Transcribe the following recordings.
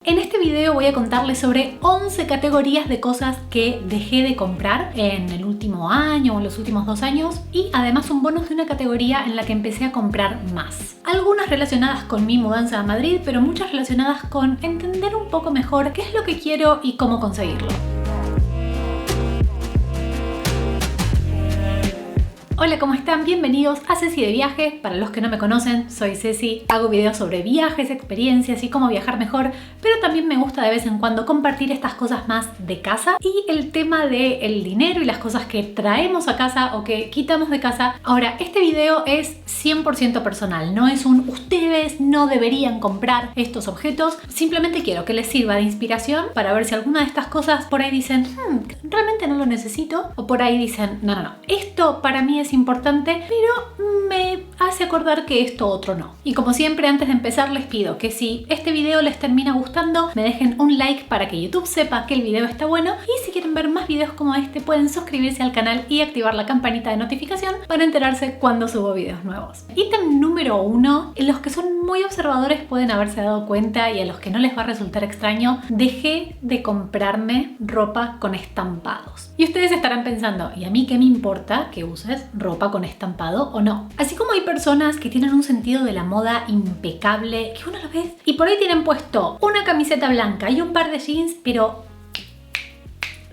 En este video voy a contarles sobre 11 categorías de cosas que dejé de comprar en el último año o en los últimos 2 años y además un bonus de una categoría en la que empecé a comprar más. Algunas relacionadas con mi mudanza a Madrid, pero muchas relacionadas con entender un poco mejor qué es lo que quiero y cómo conseguirlo. Hola, ¿cómo están? Bienvenidos a Ceci de Viaje. Para los que no me conocen, soy Ceci. Hago videos sobre viajes, experiencias y cómo viajar mejor, pero también me gusta de vez en cuando compartir estas cosas más de casa y el tema del dinero y las cosas que traemos a casa o que quitamos de casa. Ahora, este video es 100% personal, no es un ustedes no deberían comprar estos objetos. Simplemente quiero que les sirva de inspiración para ver si alguna de estas cosas por ahí dicen realmente no lo necesito, o por ahí dicen no, esto para mí es importante, pero me hace acordar que esto otro no. Y como siempre, antes de empezar les pido que si este video les termina gustando, me dejen un like para que YouTube sepa que el video está bueno, y si quieren ver más videos como este pueden suscribirse al canal y activar la campanita de notificación para enterarse cuando subo videos nuevos. Ítem número 1, los que son muy observadores pueden haberse dado cuenta y a los que no les va a resultar extraño, dejé de comprarme ropa con estampados. Y ustedes estarán pensando, ¿y a mí qué me importa que uses ropa con estampado o no? Así como hay personas que tienen un sentido de la moda impecable, que uno lo ve y por ahí tienen puesto una camiseta blanca y un par de jeans, pero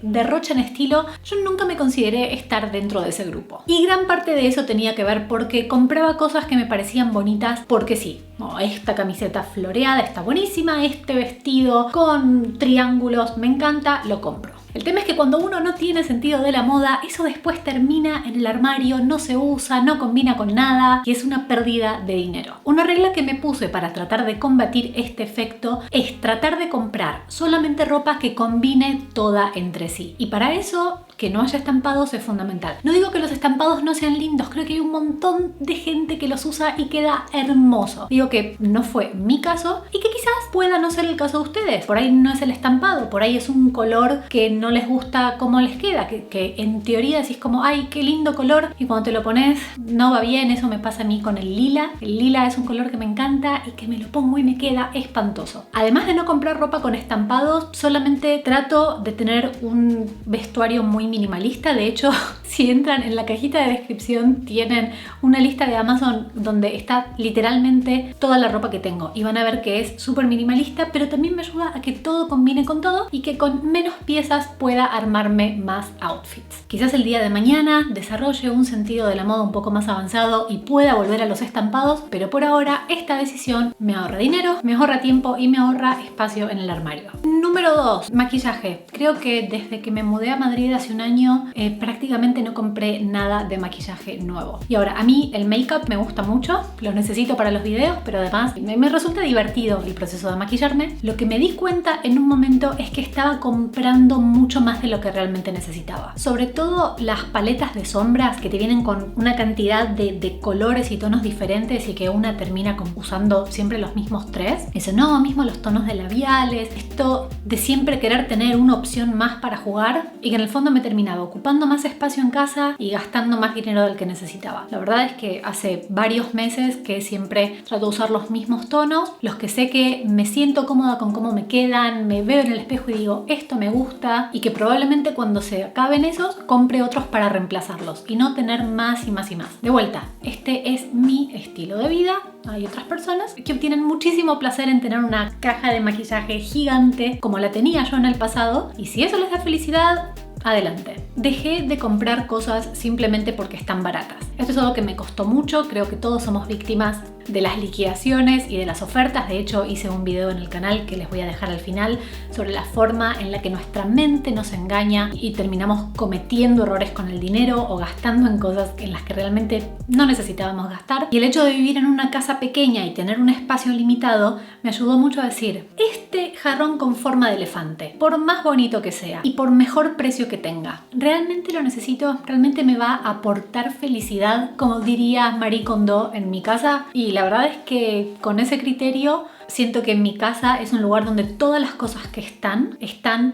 derrochan estilo, yo nunca me consideré estar dentro de ese grupo. Y gran parte de eso tenía que ver porque compraba cosas que me parecían bonitas porque sí. Esta camiseta floreada está buenísima, este vestido con triángulos me encanta, lo compro. El tema es que cuando uno no tiene sentido de la moda, eso después termina en el armario, no se usa, no combina con nada y es una pérdida de dinero. Una regla que me puse para tratar de combatir este efecto es tratar de comprar solamente ropa que combine toda entre sí. Y para eso, que no haya estampados es fundamental. No digo que los estampados no sean lindos, creo que hay un montón de gente que los usa y queda hermoso. Digo que no fue mi caso y que quizás pueda no ser el caso de ustedes. Por ahí no es el estampado, por ahí es un color que no les gusta cómo les queda, que en teoría decís como, ay, qué lindo color, y cuando te lo pones no va bien. Eso me pasa a mí con el lila. El lila es un color que me encanta y que me lo pongo y me queda espantoso. Además de no comprar ropa con estampados, solamente trato de tener un vestuario muy minimalista. De hecho, si entran en la cajita de descripción tienen una lista de Amazon donde está literalmente toda la ropa que tengo y van a ver que es súper minimalista, pero también me ayuda a que todo combine con todo y que con menos piezas pueda armarme más outfits. Quizás el día de mañana desarrolle un sentido de la moda un poco más avanzado y pueda volver a los estampados, pero por ahora esta decisión me ahorra dinero, me ahorra tiempo y me ahorra espacio en el armario. Número 2, maquillaje. Creo que desde que me mudé a Madrid hace un año prácticamente no compré nada de maquillaje nuevo. Y ahora, a mí el make-up me gusta mucho, lo necesito para los videos, pero además me resulta divertido el proceso de maquillarme. Lo que me di cuenta en un momento es que estaba comprando mucho más de lo que realmente necesitaba. Sobre todo las paletas de sombras que te vienen con una cantidad de colores y tonos diferentes y que una termina usando siempre los mismos 3. Eso no, mismo los tonos de labiales, esto de siempre querer tener una opción más para jugar y que en el fondo me terminaba ocupando más espacio en casa y gastando más dinero del que necesitaba. La verdad es que hace varios meses que siempre trato de usar los mismos tonos, los que sé que me siento cómoda con cómo me quedan, me veo en el espejo y digo esto me gusta, y que probablemente cuando se acaben esos compre otros para reemplazarlos y no tener más y más y más. De vuelta, este es mi estilo de vida. Hay otras personas que obtienen muchísimo placer en tener una caja de maquillaje gigante como la tenía yo en el pasado, y si eso les da felicidad, adelante. Dejé de comprar cosas simplemente porque están baratas. Esto es algo que me costó mucho, creo que todos somos víctimas de las liquidaciones y de las ofertas. De hecho, hice un video en el canal que les voy a dejar al final sobre la forma en la que nuestra mente nos engaña y terminamos cometiendo errores con el dinero o gastando en cosas en las que realmente no necesitábamos gastar. Y el hecho de vivir en una casa pequeña y tener un espacio limitado me ayudó mucho a decir, este jarrón con forma de elefante, por más bonito que sea y por mejor precio que tenga, ¿realmente lo necesito? ¿Realmente me va a aportar felicidad? Como diría Marie Kondo en mi casa. Y la verdad es que con ese criterio Siento que en mi casa es un lugar donde todas las cosas que están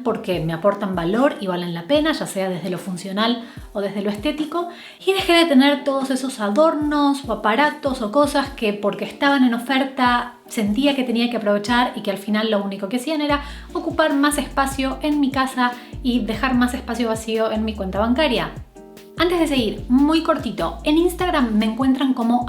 porque me aportan valor y valen la pena, ya sea desde lo funcional o desde lo estético. Y dejé de tener todos esos adornos o aparatos o cosas que porque estaban en oferta sentía que tenía que aprovechar y que al final lo único que hacían era ocupar más espacio en mi casa y dejar más espacio vacío en mi cuenta bancaria. Antes de seguir, muy cortito, en Instagram me encuentran como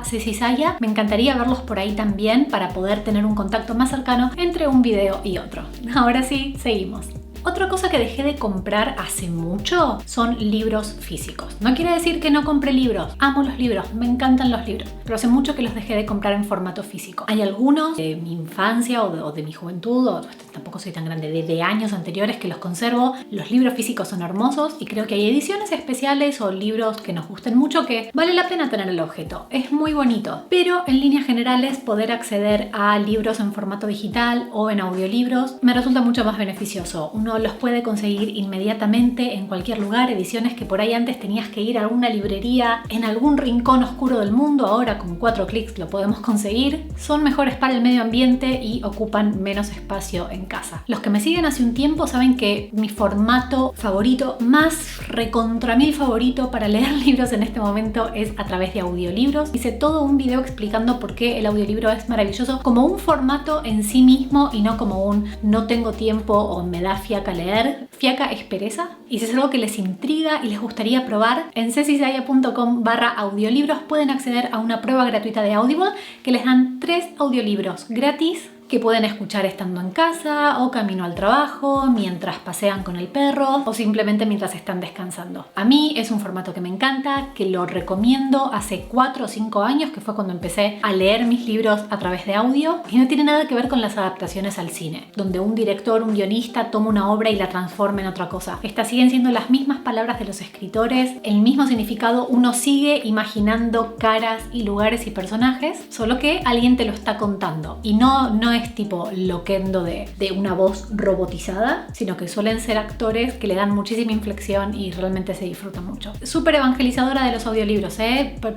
@cecisaya. Me encantaría verlos por ahí también para poder tener un contacto más cercano entre un video y otro. Ahora sí, seguimos. Otra cosa que dejé de comprar hace mucho son libros físicos. No quiere decir que no compre libros. Amo los libros, me encantan los libros. Pero hace mucho que los dejé de comprar en formato físico. Hay algunos de mi infancia o de mi juventud, o tampoco soy tan grande, de años anteriores que los conservo. Los libros físicos son hermosos y creo que hay ediciones especiales o libros que nos gusten mucho que vale la pena tener el objeto. Es muy bonito. Pero en líneas generales poder acceder a libros en formato digital o en audiolibros me resulta mucho más beneficioso. Uno los puede conseguir inmediatamente en cualquier lugar, ediciones que por ahí antes tenías que ir a alguna librería en algún rincón oscuro del mundo, ahora con 4 clics lo podemos conseguir. Son mejores para el medio ambiente y ocupan menos espacio en casa. Los que me siguen hace un tiempo saben que mi formato favorito, más recontra mil favorito para leer libros en este momento es a través de audiolibros. Hice todo un video explicando por qué el audiolibro es maravilloso como un formato en sí mismo y no como un no tengo tiempo o me da fiaca leer. Fiaca es pereza. Y si es algo que les intriga y les gustaría probar, en cecisaya.com/audiolibros pueden acceder a una prueba gratuita de Audible que les dan 3 audiolibros gratis que pueden escuchar estando en casa o camino al trabajo, mientras pasean con el perro o simplemente mientras están descansando. A mí es un formato que me encanta, que lo recomiendo hace 4 o 5 años, que fue cuando empecé a leer mis libros a través de audio, y no tiene nada que ver con las adaptaciones al cine, donde un director, un guionista toma una obra y la transforma en otra cosa. Estas siguen siendo las mismas palabras de los escritores, el mismo significado, uno sigue imaginando caras y lugares y personajes, solo que alguien te lo está contando y no es tipo loquendo de una voz robotizada, sino que suelen ser actores que le dan muchísima inflexión y realmente se disfruta mucho. Súper evangelizadora de los audiolibros,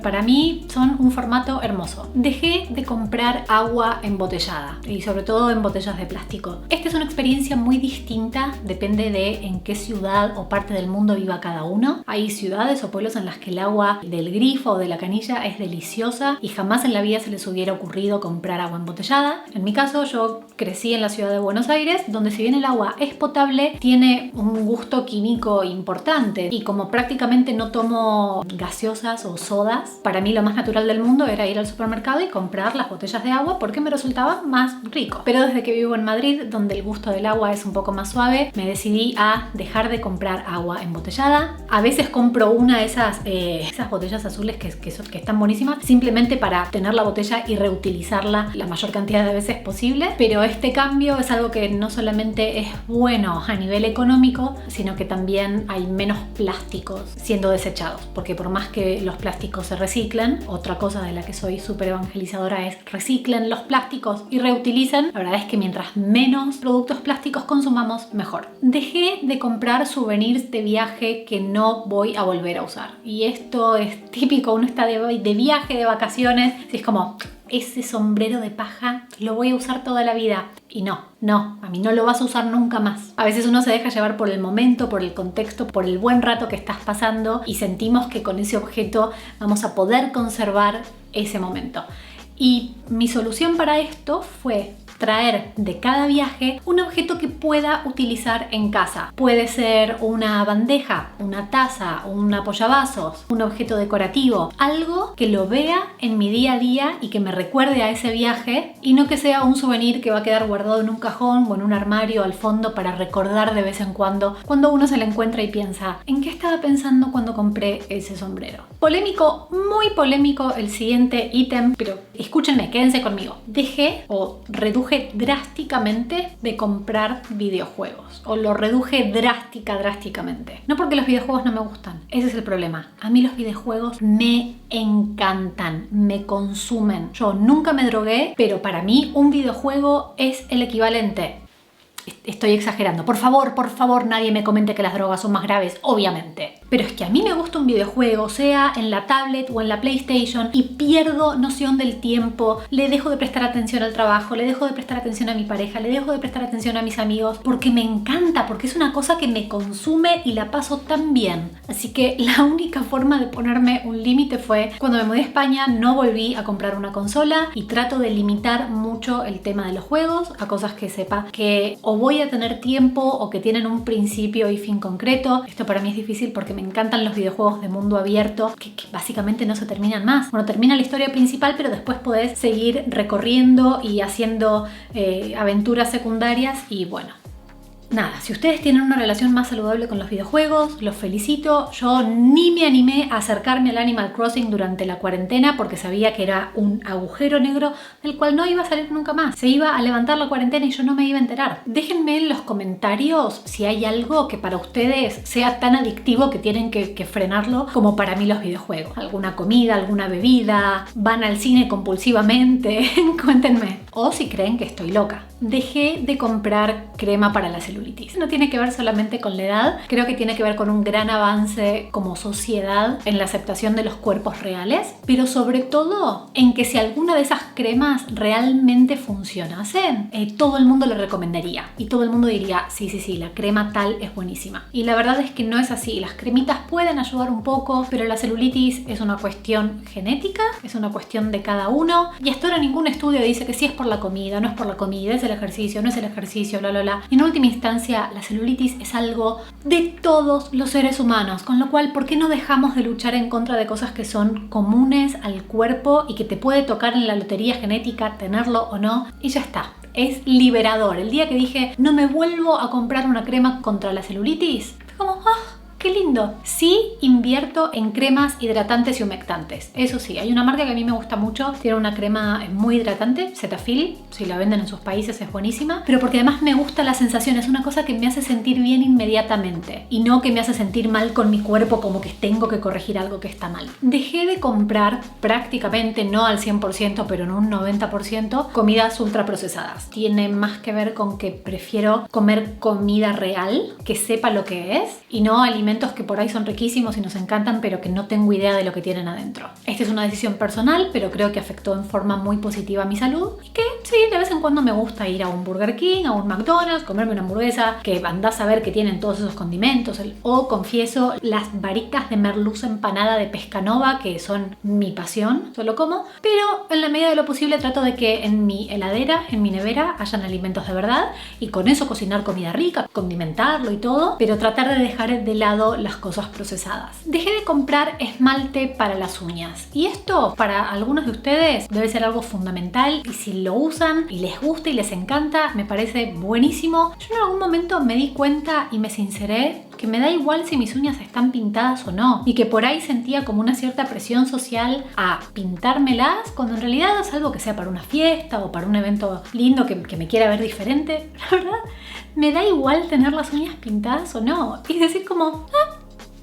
para mí son un formato hermoso. Dejé de comprar agua embotellada y sobre todo en botellas de plástico. Esta es una experiencia muy distinta, depende de en qué ciudad o parte del mundo viva cada uno. Hay ciudades o pueblos en las que el agua del grifo o de la canilla es deliciosa y jamás en la vida se les hubiera ocurrido comprar agua embotellada. En mi caso, yo crecí en la ciudad de Buenos Aires, donde si bien el agua es potable, tiene un gusto químico importante y como prácticamente no tomo gaseosas o sodas, para mí lo más natural del mundo era ir al supermercado y comprar las botellas de agua porque me resultaba más rico. Pero desde que vivo en Madrid, donde el gusto del agua es un poco más suave, me decidí a dejar de comprar agua embotellada. A veces compro una de esas botellas azules que están buenísimas, simplemente para tener la botella y reutilizarla la mayor cantidad de veces posible. Pero este cambio es algo que no solamente es bueno a nivel económico, sino que también hay menos plásticos siendo desechados, porque por más que los plásticos se reciclen, otra cosa de la que soy súper evangelizadora es reciclen los plásticos y reutilicen. La verdad es que mientras menos productos plásticos consumamos, mejor. Dejé de comprar souvenirs de viaje que no voy a volver a usar, y esto es típico, uno está de viaje, de vacaciones, y es como ese sombrero de paja lo voy a usar toda la vida. Y no, a mí no lo vas a usar nunca más. A veces uno se deja llevar por el momento, por el contexto, por el buen rato que estás pasando y sentimos que con ese objeto vamos a poder conservar ese momento. Y mi solución para esto fue traer de cada viaje un objeto que pueda utilizar en casa. Puede ser una bandeja, una taza, un apoyavasos, un objeto decorativo, algo que lo vea en mi día a día y que me recuerde a ese viaje y no que sea un souvenir que va a quedar guardado en un cajón o en un armario al fondo para recordar de vez en cuando uno se la encuentra y piensa ¿en qué estaba pensando cuando compré ese sombrero? Polémico, muy polémico el siguiente ítem, pero escúchenme, quédense conmigo. Dejé o reduje drásticamente de comprar videojuegos, o lo reduje drásticamente. No porque los videojuegos no me gustan, ese es el problema. A mí los videojuegos me encantan, me consumen. Yo nunca me drogué, pero para mí un videojuego es el equivalente Estoy exagerando. Por favor, nadie me comente que las drogas son más graves, obviamente. Pero es que a mí me gusta un videojuego, sea en la tablet o en la PlayStation, y pierdo noción del tiempo, le dejo de prestar atención al trabajo, le dejo de prestar atención a mi pareja, le dejo de prestar atención a mis amigos, porque me encanta, porque es una cosa que me consume y la paso tan bien. Así que la única forma de ponerme un límite fue cuando me mudé a España, no volví a comprar una consola y trato de limitar mucho el tema de los juegos a cosas que sepa que o voy a tener tiempo o que tienen un principio y fin concreto. Esto para mí es difícil porque me encantan los videojuegos de mundo abierto que básicamente no se terminan más. Bueno, termina la historia principal, pero después podés seguir recorriendo y haciendo aventuras secundarias y bueno. Nada, si ustedes tienen una relación más saludable con los videojuegos, los felicito. Yo ni me animé a acercarme al Animal Crossing durante la cuarentena porque sabía que era un agujero negro del cual no iba a salir nunca más. Se iba a levantar la cuarentena y yo no me iba a enterar. Déjenme en los comentarios si hay algo que para ustedes sea tan adictivo que tienen que frenarlo como para mí los videojuegos. Alguna comida, alguna bebida, van al cine compulsivamente, cuéntenme. O si creen que estoy loca. Dejé de comprar crema para la celulitis. No tiene que ver solamente con la edad, creo que tiene que ver con un gran avance como sociedad en la aceptación de los cuerpos reales, pero sobre todo en que si alguna de esas cremas realmente funcionasen, todo el mundo lo recomendaría y todo el mundo diría, sí, la crema tal es buenísima. Y la verdad es que no es así. Las cremitas pueden ayudar un poco, pero la celulitis es una cuestión genética, es una cuestión de cada uno y hasta ahora ningún estudio dice que si es por la comida, no es por la comida, es el ejercicio, no es el ejercicio, bla. Y en última instancia, la celulitis es algo de todos los seres humanos, con lo cual, ¿por qué no dejamos de luchar en contra de cosas que son comunes al cuerpo y que te puede tocar en la lotería genética tenerlo o no? Y ya está. Es liberador. El día que dije, no me vuelvo a comprar una crema contra la celulitis, fue como, ¡qué lindo! Sí invierto en cremas hidratantes y humectantes. Eso sí, hay una marca que a mí me gusta mucho. Tiene una crema muy hidratante, Cetaphil. Si la venden en sus países es buenísima. Pero porque además me gusta la sensación. Es una cosa que me hace sentir bien inmediatamente. Y no que me hace sentir mal con mi cuerpo, como que tengo que corregir algo que está mal. Dejé de comprar prácticamente, no al 100%, pero en un 90%, comidas ultraprocesadas. Tiene más que ver con que prefiero comer comida real, que sepa lo que es, y no alimentos que por ahí son riquísimos y nos encantan, pero que no tengo idea de lo que tienen adentro. Esta es una decisión personal, pero creo que afectó en forma muy positiva a mi salud y que sí, de vez en cuando me gusta ir a un Burger King, a un McDonald's, comerme una hamburguesa que andás a ver que tienen todos esos condimentos, o confieso, las varitas de merluza empanada de Pescanova, que son mi pasión, solo como, pero en la medida de lo posible trato de que en mi heladera, en mi nevera, hayan alimentos de verdad y con eso cocinar comida rica, condimentarlo y todo, pero tratar de dejar de lado las cosas procesadas. Dejé de comprar esmalte para las uñas y esto para algunos de ustedes debe ser algo fundamental y si lo usan y les gusta y les encanta, me parece buenísimo. Yo en algún momento me di cuenta y me sinceré que me da igual si mis uñas están pintadas o no y que por ahí sentía como una cierta presión social a pintármelas cuando en realidad es algo que sea para una fiesta o para un evento lindo que me quiera ver diferente. La verdad, me da igual tener las uñas pintadas o no y decir como,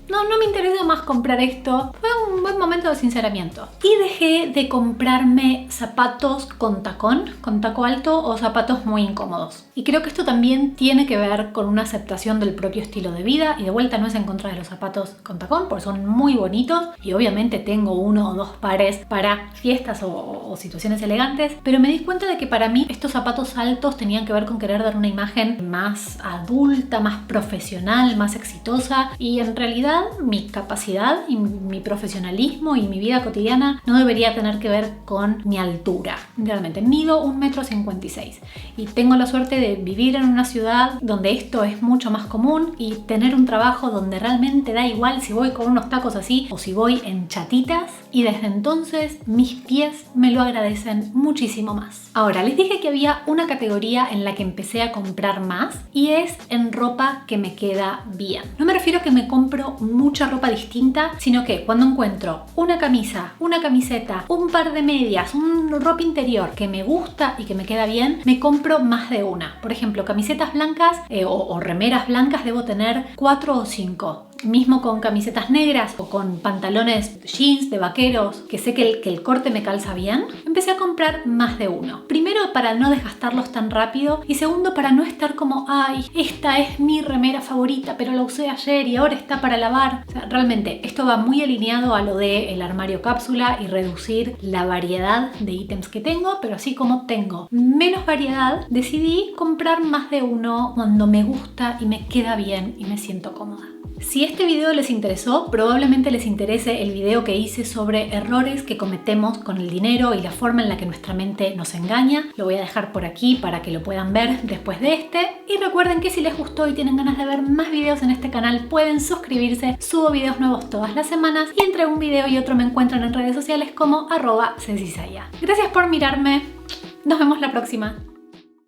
no me interesa más comprar esto. Fue un buen momento de sinceramiento. Y dejé de comprarme zapatos con taco alto o zapatos muy incómodos. Y creo que esto también tiene que ver con una aceptación del propio estilo de vida. Y de vuelta no es en contra de los zapatos con tacón, porque son muy bonitos. Y obviamente tengo 1 o 2 pares para fiestas o situaciones elegantes. Pero me di cuenta de que para mí estos zapatos altos tenían que ver con querer dar una imagen más adulta, más profesional, más exitosa. Y en realidad mi capacidad y mi profesionalismo y mi vida cotidiana no debería tener que ver con mi altura. Realmente mido 1,56 m y tengo la suerte de vivir en una ciudad donde esto es mucho más común y tener un trabajo donde realmente da igual si voy con unos tacos así o si voy en chatitas, y desde entonces mis pies me lo agradecen muchísimo más. Ahora, les dije que había una categoría en la que empecé a comprar más y es en ropa que me queda bien. No me refiero a que me compro mucha ropa distinta, sino que cuando encuentro una camisa, una camiseta, un par de medias, una ropa interior que me gusta y que me queda bien, me compro más de una. Por ejemplo, camisetas blancas o remeras blancas debo tener 4 o 5 mismo con camisetas negras o con pantalones jeans de vaqueros, que sé que el corte me calza bien, empecé a comprar más de uno. Primero para no desgastarlos tan rápido y segundo para no estar como, ay, esta es mi remera favorita, pero la usé ayer y ahora está para lavar. O sea, realmente esto va muy alineado a lo del armario cápsula y reducir la variedad de ítems que tengo, pero así como tengo menos variedad, decidí comprar más de uno cuando me gusta y me queda bien y me siento cómoda. Si este video les interesó, probablemente les interese el video que hice sobre errores que cometemos con el dinero y la forma en la que nuestra mente nos engaña. Lo voy a dejar por aquí para que lo puedan ver después de este. Y recuerden que si les gustó y tienen ganas de ver más videos en este canal, pueden suscribirse. Subo videos nuevos todas las semanas y entre un video y otro me encuentran en redes sociales como @cecysaya. Gracias por mirarme. Nos vemos la próxima.